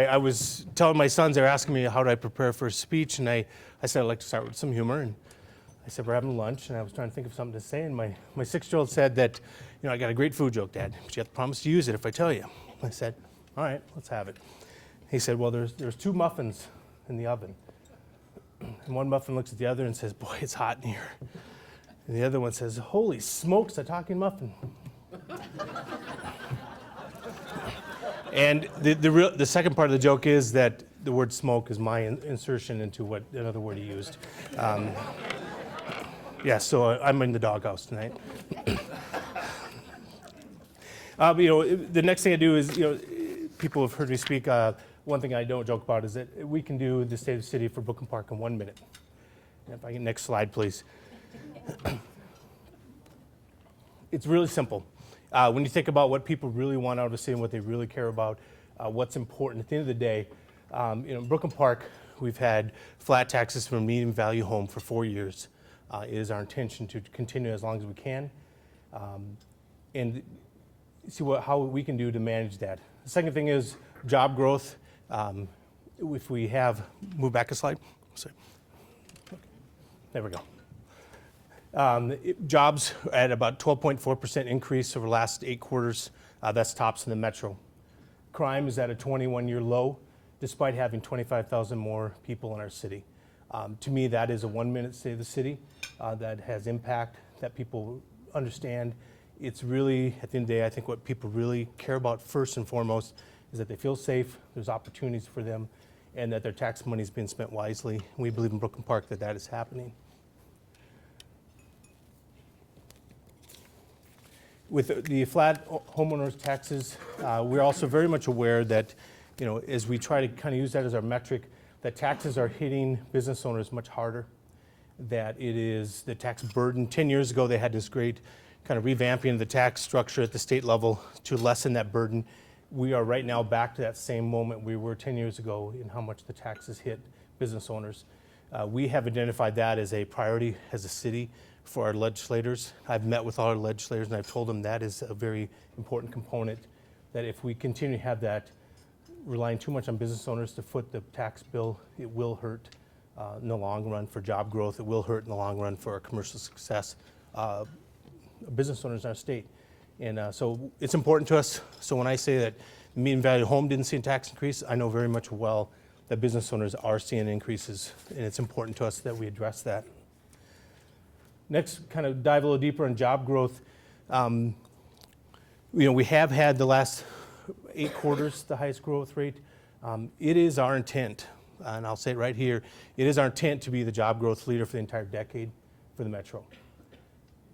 I was telling my sons, they were asking me how do I prepare for a speech, and I said I'd like to start with some humor, and I said we're having lunch, and I was trying to think of something to say, and my 6-year-old said that, I got a great food joke, Dad, but you have to promise to use it if I tell you. I said, all right, let's have it. He said, well, there's 2 muffins in the oven, and one muffin looks at the other and says, boy, it's hot in here. And the other one says, holy smokes, a talking muffin. And the second part of the joke is that the word smoke is my insertion into what another word he used. So I'm in the doghouse tonight. The next thing I do is, people have heard me speak. One thing I don't joke about is that we can do the State of the City for Brooklyn Park in 1 minute. If I get next slide, please. It's really simple. When you think about what people really want out of the city and what they really care about, what's important, at the end of the day, in Brooklyn Park, we've had flat taxes for a medium value home for 4 years. It is our intention to continue as long as we can, and see how we can do to manage that. The second thing is job growth. If we have, move back a slide. Sorry. There we go. Jobs at about 12.4% increase over the last 8 quarters. That's tops in the metro. Crime is at a 21-year low, despite having 25,000 more people in our city. To me, that is a 1-minute State of the City that has impact, that people understand. It's really, at the end of the day, I think what people really care about first and foremost is that they feel safe, there's opportunities for them, and that their tax money is being spent wisely. We believe in Brooklyn Park that is happening. With the flat homeowners taxes, we're also very much aware that, as we try to kind of use that as our metric, that taxes are hitting business owners much harder, that it is the tax burden. 10 years ago, they had this great kind of revamping of the tax structure at the state level to lessen that burden. We are right now back to that same moment we were 10 years ago in how much the taxes hit business owners. We have identified that as a priority as a city for our legislators. I've met with all our legislators and I've told them that is a very important component, that if we continue to have that relying too much on business owners to foot the tax bill, it will hurt in the long run for job growth. It will hurt in the long run for our commercial success, business owners in our state. And so it's important to us. So when I say that the median value home didn't see a tax increase, I know very much well that business owners are seeing increases, and it's important to us that we address that. Next, kind of dive a little deeper on job growth. We have had the last 8 quarters the highest growth rate. It is our intent, and I'll say it right here, it is our intent to be the job growth leader for the entire decade for the Metro.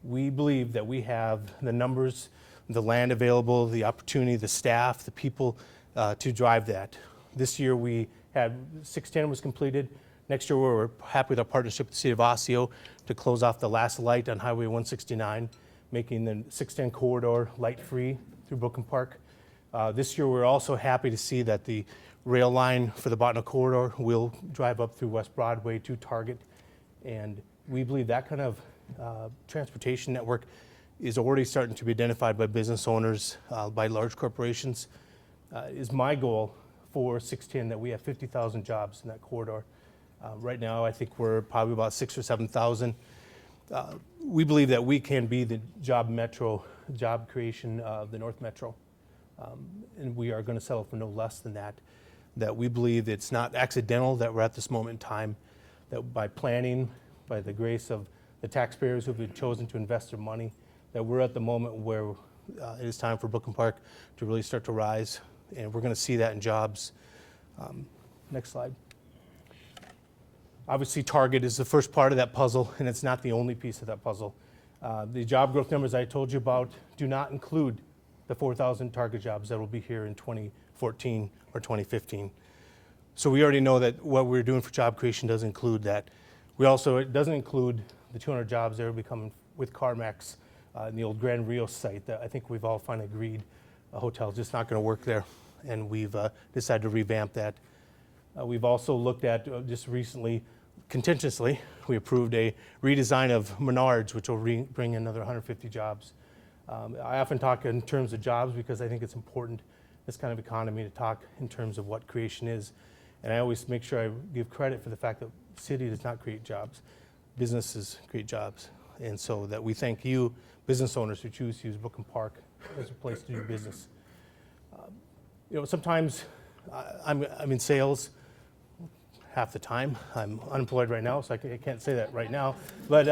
We believe that we have the numbers, the land available, the opportunity, the staff, the people to drive that. This year we had 610 was completed. Next year we're happy with our partnership with the City of Osseo to close off the last light on Highway 169, making the 610 corridor light-free through Brooklyn Park. This year we're also happy to see that the rail line for the Botanic Corridor will drive up through West Broadway to Target, and we believe that kind of transportation network is already starting to be identified by business owners, by large corporations. Is my goal for 610 that we have 50,000 jobs in that corridor. Right now, I think we're probably about 6,000 or 7,000. We believe that we can be the job creation of the North Metro. And we are going to settle for no less than that. That we believe it's not accidental that we're at this moment in time, that by planning, by the grace of the taxpayers who have chosen to invest their money, that we're at the moment where it is time for Brooklyn Park to really start to rise. And we're going to see that in jobs. Next slide. Obviously, Target is the first part of that puzzle, and it's not the only piece of that puzzle. The job growth numbers I told you about do not include the 4,000 Target jobs that will be here in 2014 or 2015. So we already know that what we're doing for job creation does include that. It doesn't include the 200 jobs that will be coming with CarMax in the old Grand Rio site that I think we've all finally agreed a hotel is just not going to work there, and we've decided to revamp that. We've also looked at, just recently, contentiously, we approved a redesign of Menards, which will bring another 150 jobs. I often talk in terms of jobs because I think it's important this kind of economy to talk in terms of what creation is. And I always make sure I give credit for the fact that the city does not create jobs. Businesses create jobs. And so that we thank you, business owners who choose to use Brooklyn Park as a place to do business. Sometimes I'm in sales half the time. I'm unemployed right now, so I can't say that right now. But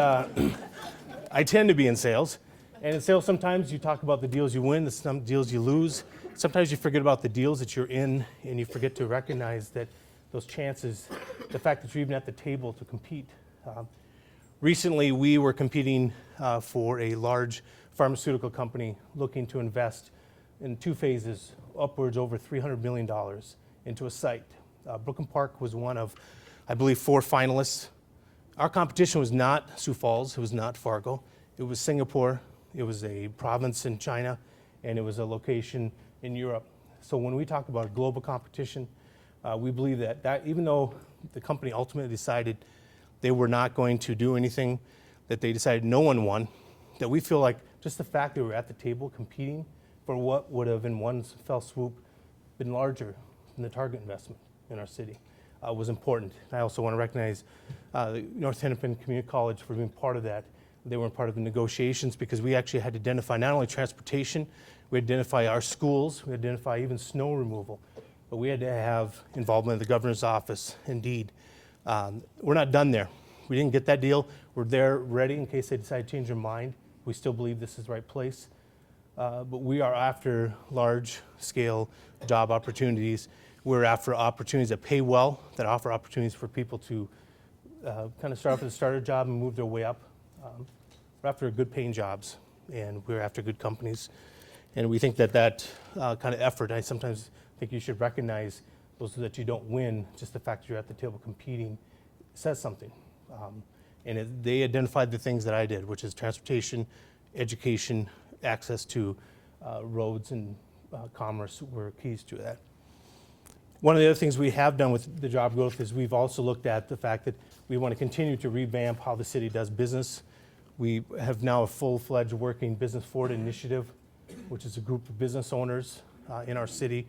I tend to be in sales. And in sales, sometimes you talk about the deals you win, some deals you lose. Sometimes you forget about the deals that you're in, and you forget to recognize that those chances, the fact that you're even at the table to compete. Recently, we were competing for a large pharmaceutical company looking to invest in 2 phases, upwards over $300 million into a site. Brooklyn Park was one of, I believe, 4 finalists. Our competition was not Sioux Falls, it was not Fargo, it was Singapore, it was a province in China, and it was a location in Europe. So when we talk about global competition, we believe that even though the company ultimately decided they were not going to do anything, that they decided no one won, that we feel like just the fact that we were at the table competing for what would have in one fell swoop been larger than the target investment in our city was important. I also want to recognize North Hennepin Community College for being part of that. They were part of the negotiations because we actually had to identify not only transportation, we identify our schools, we identify even snow removal, but we had to have involvement of the governor's office, indeed. We're not done there. We didn't get that deal. We're there ready in case they decide to change their mind. We still believe this is the right place. But we are after large-scale job opportunities. We're after opportunities that pay well, that offer opportunities for people to kind of start off with a starter job and move their way up. We're after good-paying jobs, and we're after good companies. And we think that kind of effort, I sometimes think you should recognize those that you don't win, just the fact that you're at the table competing says something. They identified the things that I did, which is transportation, education, access to roads and commerce were keys to that. One of the other things we have done with the job growth is we've also looked at the fact that we want to continue to revamp how the city does business. We have now a full-fledged working business forward initiative, which is a group of business owners in our city,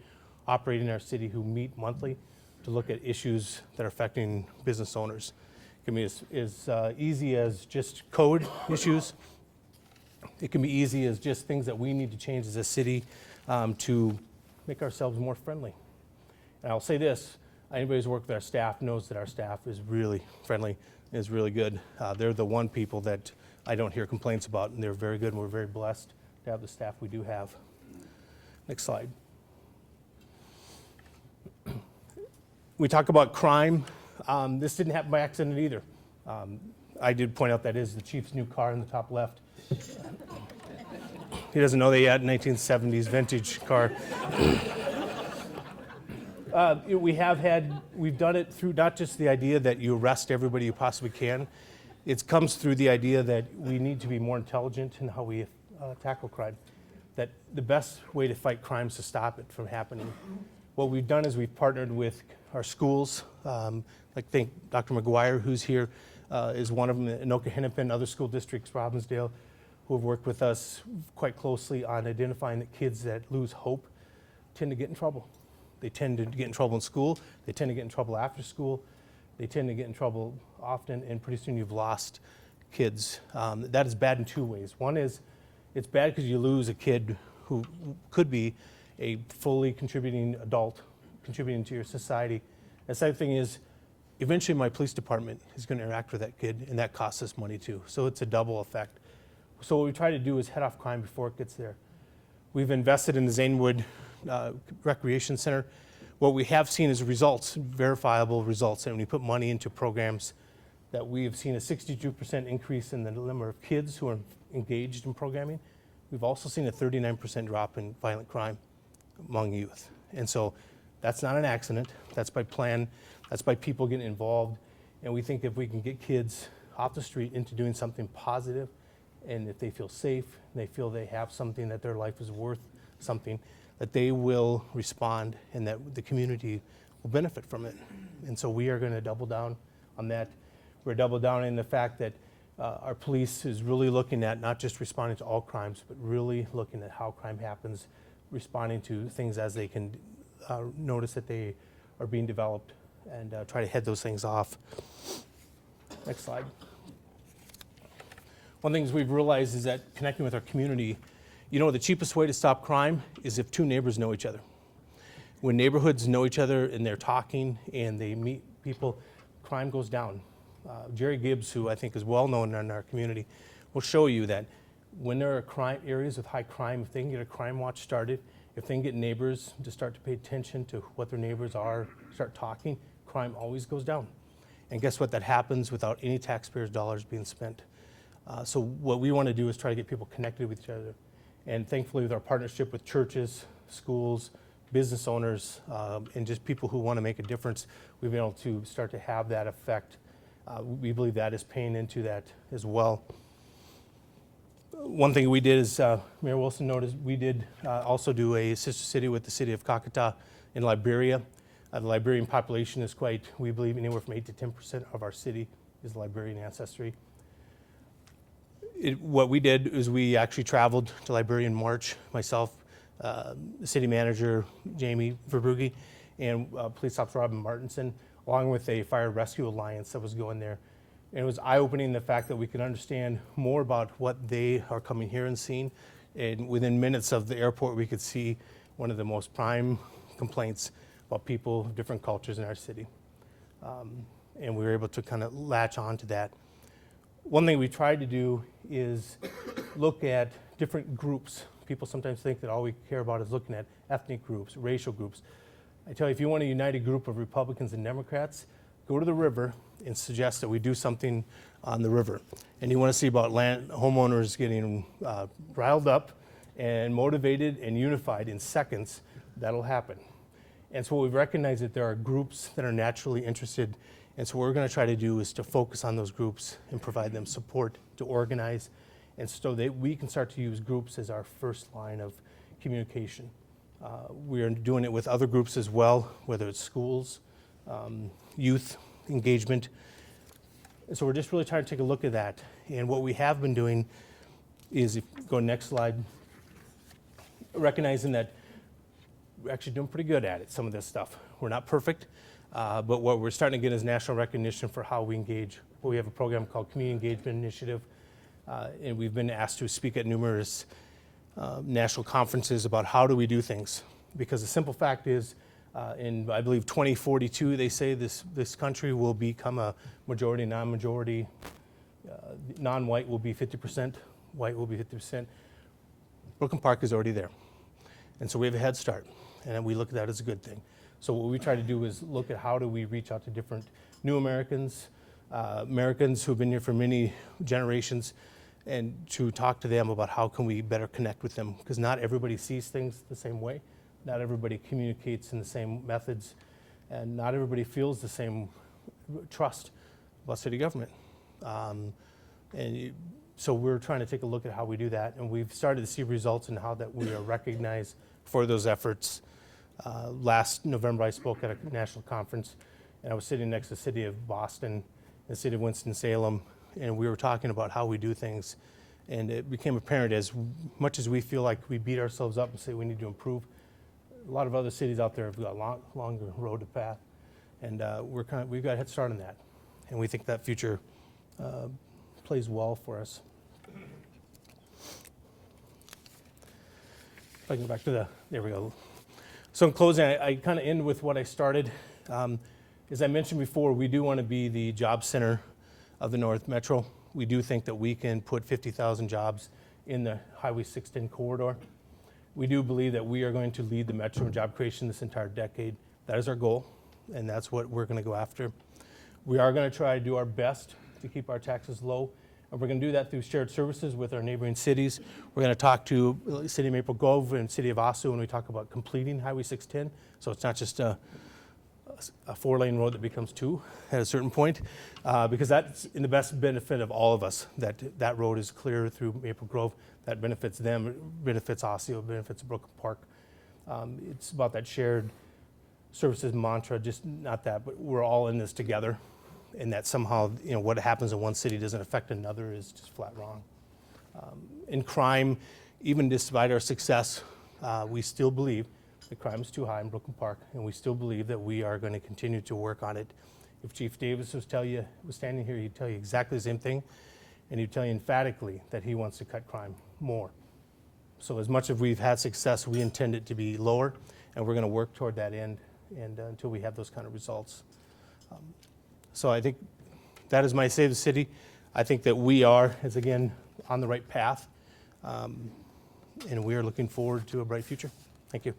operating in our city, who meet monthly to look at issues that are affecting business owners. It can be as easy as just code issues. It can be easy as just things that we need to change as a city to make ourselves more friendly. And I'll say this, anybody who's worked with our staff knows that our staff is really friendly, is really good. They're the one people that I don't hear complaints about, and they're very good, and we're very blessed to have the staff we do have. Next slide. We talk about crime. This didn't happen by accident either. I did point out that is the chief's new car in the top left. He doesn't know that yet, 1970s vintage car. We've done it through not just the idea that you arrest everybody you possibly can. It comes through the idea that we need to be more intelligent in how we tackle crime. That the best way to fight crime is to stop it from happening. What we've done is we've partnered with our schools. Like think Dr. McGuire, who's here, is one of them, Anoka Hennepin, other school districts, Robbinsdale, who have worked with us quite closely on identifying that kids that lose hope tend to get in trouble. They tend to get in trouble in school. They tend to get in trouble after school. They tend to get in trouble often, and pretty soon you've lost kids. That is bad in 2 ways. One is it's bad because you lose a kid who could be a fully contributing adult, contributing to your society. The second thing is eventually my police department is going to interact with that kid, and that costs us money too. So it's a double effect. So what we try to do is head off crime before it gets there. We've invested in the Zanewood Recreation Center. What we have seen is results, verifiable results, and when we put money into programs that we have seen a 62% increase in the number of kids who are engaged in programming. We've also seen a 39% drop in violent crime among youth. And so that's not an accident. That's by plan. That's by people getting involved. And we think if we can get kids off the street into doing something positive, and if they feel safe, and they feel they have something, that their life is worth something, that they will respond and that the community will benefit from it. And so we are going to double down on that. We're double down in the fact that our police is really looking at not just responding to all crimes, but really looking at how crime happens, responding to things as they can notice that they are being developed, and try to head those things off. Next slide. One of the things we've realized is that connecting with our community, the cheapest way to stop crime is if two neighbors know each other. When neighborhoods know each other and they're talking and they meet people, crime goes down. Jerry Gibbs, who I think is well known in our community, will show you that when there are crime areas with high crime, if they can get a crime watch started, if they can get neighbors to start to pay attention to what their neighbors are, start talking, crime always goes down. And guess what? That happens without any taxpayers' dollars being spent. So what we want to do is try to get people connected with each other. And thankfully, with our partnership with churches, schools, business owners, and just people who want to make a difference, we've been able to start to have that effect. We believe that is paying into that as well. One thing we did is, Mayor Wilson noticed, we did also do a sister city with the city of Kakata in Liberia. The Liberian population is we believe anywhere from 8 to 10% of our city is Liberian ancestry. What we did is we actually traveled to Liberia in March, myself, the city manager, Jamie Verbrugge, and police officer Robin Martinson, along with a fire rescue alliance that was going there. And it was eye-opening, the fact that we could understand more about what they are coming here and seeing. And within minutes of the airport, we could see one of the most prime complaints about people of different cultures in our city. And we were able to kind of latch on to that. One thing we tried to do is look at different groups. People sometimes think that all we care about is looking at ethnic groups, racial groups. I tell you, if you want a united group of Republicans and Democrats, go to the river and suggest that we do something on the river. And you want to see about homeowners getting riled up and motivated and unified in seconds, that'll happen. And so we've recognized that there are groups that are naturally interested. And so what we're going to try to do is to focus on those groups and provide them support to organize, and so that we can start to use groups as our first line of communication. We are doing it with other groups as well, whether it's schools, youth engagement. And so we're just really trying to take a look at that. And what we have been doing is, if you go next slide, recognizing that we're actually doing pretty good at it, some of this stuff. We're not perfect, but what we're starting to get is national recognition for how we engage. We have a program called Community Engagement Initiative, and we've been asked to speak at numerous national conferences about how do we do things. Because the simple fact is, in I believe 2042, they say this country will become a majority, non-majority. Non-white will be 50%, white will be 50%. Brooklyn Park is already there. And so we have a head start, and we look at that as a good thing. So what we try to do is look at how do we reach out to different new Americans, Americans who've been here for many generations, and to talk to them about how can we better connect with them, because not everybody sees things the same way. Not everybody communicates in the same methods, and not everybody feels the same trust about city government. So we're trying to take a look at how we do that, and we've started to see results in how that we are recognized for those efforts. Last November, I spoke at a national conference, and I was sitting next to the city of Boston and the city of Winston-Salem, and we were talking about how we do things, and it became apparent, as much as we feel like we beat ourselves up and say we need to improve, a lot of other cities out there have got a longer road to path, and we've got a head start on that, and we think that future plays well for us. If I can go back to there we go. So in closing, I kind of end with what I started. As I mentioned before, we do want to be the job center of the North Metro. We do think that we can put 50,000 jobs in the Highway 610 corridor. We do believe that we are going to lead the Metro in job creation this entire decade. That is our goal, and that's what we're going to go after. We are going to try to do our best to keep our taxes low, and we're going to do that through shared services with our neighboring cities. We're going to talk to the City of Maple Grove and City of Osseo when we talk about completing Highway 610, so it's not just a 4-lane road that becomes 2 at a certain point, because that's in the best benefit of all of us, that road is clear through Maple Grove. That benefits them, it benefits Osseo, it benefits Brooklyn Park. It's about that shared services mantra, just not that, but we're all in this together, and that somehow, what happens in one city doesn't affect another is just flat wrong. In crime, even despite our success, We still believe the crime is too high in Brooklyn Park, and we still believe that we are going to continue to work on it. If Chief Davis was standing here, he'd tell you exactly the same thing, and he'd tell you emphatically that he wants to cut crime more. So as much as we've had success, we intend it to be lower, and we're going to work toward that end and until we have those kind of results. So I think that is my Save the City. I think that we are, as again, on the right path, and we are looking forward to a bright future. Thank you.